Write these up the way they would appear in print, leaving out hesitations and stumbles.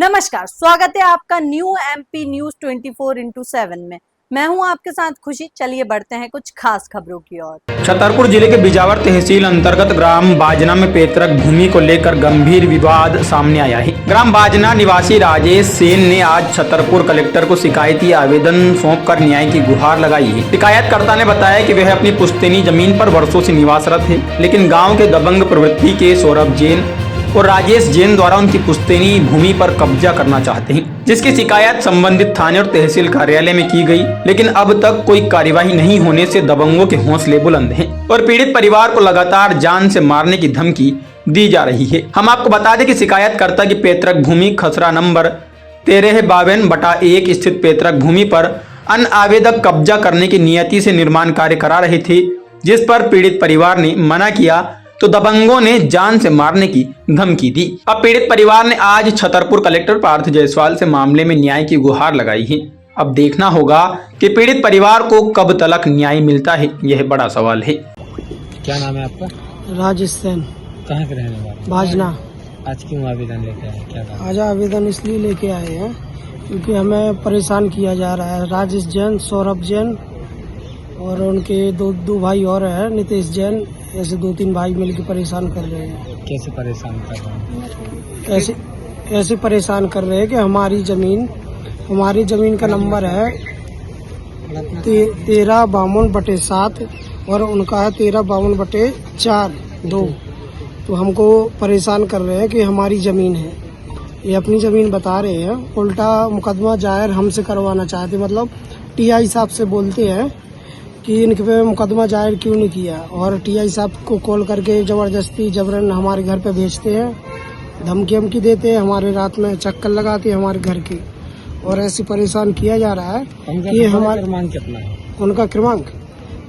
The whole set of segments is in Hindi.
नमस्कार, स्वागत है आपका न्यू एमपी न्यूज 24x7 में। मैं हूं आपके साथ खुशी। चलिए बढ़ते हैं कुछ खास खबरों की ओर। छतरपुर जिले के बिजावर तहसील अंतर्गत ग्राम बाजना में पैतृक भूमि को लेकर गंभीर विवाद सामने आया है। ग्राम बाजना निवासी राजेश सेन ने आज छतरपुर कलेक्टर को शिकायती आवेदन सौंपकर न्याय की गुहार लगाई है। शिकायतकर्ता ने बताया कि वह अपनी पुश्तैनी जमीन पर वर्षों से निवासरत है, लेकिन गाँव के दबंग प्रवृत्ति के सौरभ जैन और राजेश जैन द्वारा उनकी पुश्तैनी भूमि पर कब्जा करना चाहते हैं, जिसकी शिकायत संबंधित थाने और तहसील कार्यालय में की गई, लेकिन अब तक कोई कार्यवाही नहीं होने से दबंगों के हौसले बुलंद हैं और पीड़ित परिवार को लगातार जान से मारने की धमकी दी जा रही है। हम आपको बता दें कि शिकायतकर्ता की पैतृक भूमि खसरा नंबर 1352/1 स्थित पैतृक भूमि पर अन्य आवेदक कब्जा करने की नियति से निर्माण कार्य करा रहे थे, जिस पर पीड़ित परिवार ने मना किया तो दबंगों ने जान से मारने की धमकी दी। अब पीड़ित परिवार ने आज छतरपुर कलेक्टर पार्थ जायसवाल से मामले में न्याय की गुहार लगाई है। अब देखना होगा कि पीड़ित परिवार को कब तक न्याय मिलता है, यह बड़ा सवाल है। क्या नाम है आपका? राजेश सेन। कहाँ के रहने वाले? बाजना। आज क्यों आवेदन लेके आए? क्या बात? आज आवेदन इसलिए लेके आए हैं क्योंकि हमें परेशान किया जा रहा है। राजेश जैन, सौरभ जैन और उनके दो भाई और हैं, नितेश जैन, ऐसे 2-3 भाई मिलकर परेशान कर रहे हैं। कैसे परेशान कर रहे हैं? ऐसे परेशान कर रहे हैं कि हमारी जमीन का नंबर है 1352/7 और उनका है 1352/4-2। तो हमको परेशान कर रहे हैं कि हमारी जमीन है, ये अपनी जमीन बता रहे हैं। उल्टा मुकदमा जाहिर हमसे करवाना चाहते, मतलब टीआई साहब से बोलते हैं कि इनके पे मुकदमा जाहिर क्यों नहीं किया, और टीआई साहब को कॉल करके जबरदस्ती जबरन हमारे घर पे भेजते हैं, धमकी देते हैं, हमारे रात में चक्कर लगाते हैं हमारे घर के, और ऐसे परेशान किया जा रहा है कि हमारा क्रमांक कितना है? उनका क्रमांक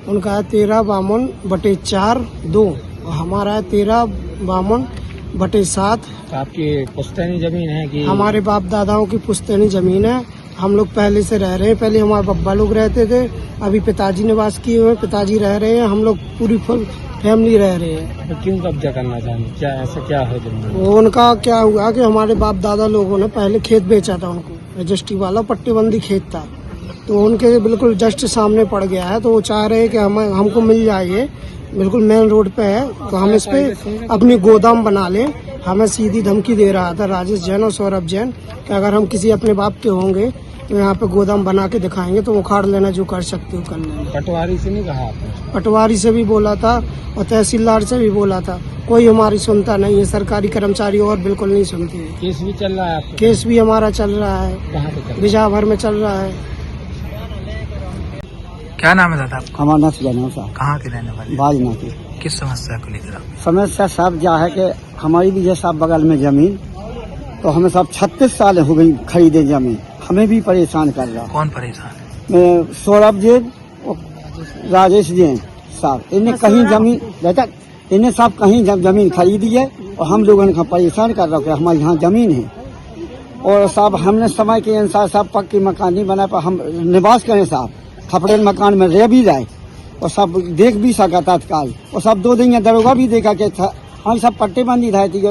उनका है 1352/4-2 और हमारा है 1352/7। आपकी पुश्तैनी जमीन है कि? हमारे बाप दादाओं की पुश्तैनी जमीन है। हम लोग पहले से रह रहे हैं, पहले हमारे बब्बा लोग रहते थे, अभी पिताजी निवास किए हुए, पिताजी रह रहे हैं, हम लोग पूरी फुल फैमिली रह रहे हैं। तो क्यों कब्जा करना चाहेंगे? क्या ऐसा क्या है जमीन? उनका क्या हुआ कि हमारे बाप दादा लोगों ने पहले खेत बेचा था उनको, रजिस्ट्री वाला पट्टीबंदी खेत था, तो उनके बिल्कुल जस्ट सामने पड़ गया है। तो वो चाह रहे हैं कि हमको मिल जाए, ये बिल्कुल मेन रोड पे है, तो हम इस पे अपनी गोदाम बना लें। हमें सीधी धमकी दे रहा था राजेश जैन और सौरभ जैन कि अगर हम किसी अपने बाप के होंगे तो यहाँ पे गोदाम बना के दिखाएंगे, तो उखाड़ लेना, जो कर सकते हो कर लेना। पटवारी से नहीं कहा आपने? पटवारी से भी बोला था और तहसीलदार से भी बोला था, कोई हमारी सुनता नहीं है। सरकारी कर्मचारी और बिल्कुल नहीं सुनते हैं। केस भी चल रहा है आपका? केस भी हमारा चल रहा है। कहाँ पे चल रहा है? बिजावर में चल रहा है। क्या नाम है दादा आपका? हमारा नाथ जाना साहब। कहाँ के रहने वाले? बाजना की। किस समस्या को लेकर? समस्या साहब क्या है कि हमारी भी जैसा बगल में जमीन, तो हमें सब 36 साल हो गई खरीदे जमीन, हमें भी परेशान कर रहा। कौन परेशान? सौरभ जैन और राजेश जैन साहब, इन्हें कहीं जमीन बेटा, इन्हें सब कहीं जमीन खरीदी है और हम लोगों को परेशान कर रहा है कि हमारे यहाँ जमीन है। और साहब हमने समय के अनुसार सब पक्की मकान नहीं बना, पर हम निवास करें साहब, खपड़े मकान में रह भी जाए और सब देख भी सका तत्काल, और सब 2 दिन दरोगा भी देखा कि हम सब पट्टेबंदी धाई थी,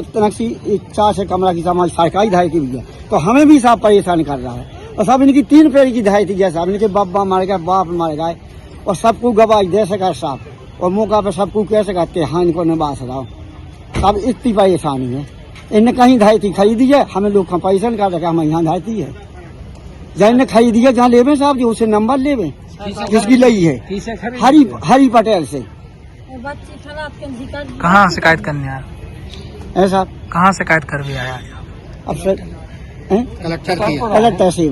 4 से कमरा की समाज सरकारी धाई की भी है, तो हमें भी सब परेशान कर रहा है। और सब इनकी 3 पेड़ की धाई थी, जैसा इनके बाबा मर गए, बाप मर गए, और सबको गवाही दे सका साहब, और मौका पे सबको कह सका कि हाँ इनको निवास रहा। सब इतनी परेशानी है। इनने कहीं धाई थी खरीदी है, हमें लोग परेशान कर रखे, हमें यहाँ धाई है, जहाँ इन्हें खरीदी है, जहाँ लेवे साहब जी उसे नंबर लेवे, जिसकी लई है हरी पटेल से। कहाँ शिकायत करने आया? ऐसा कहाँ शिकायत कर भी आया? अब कलेक्टर से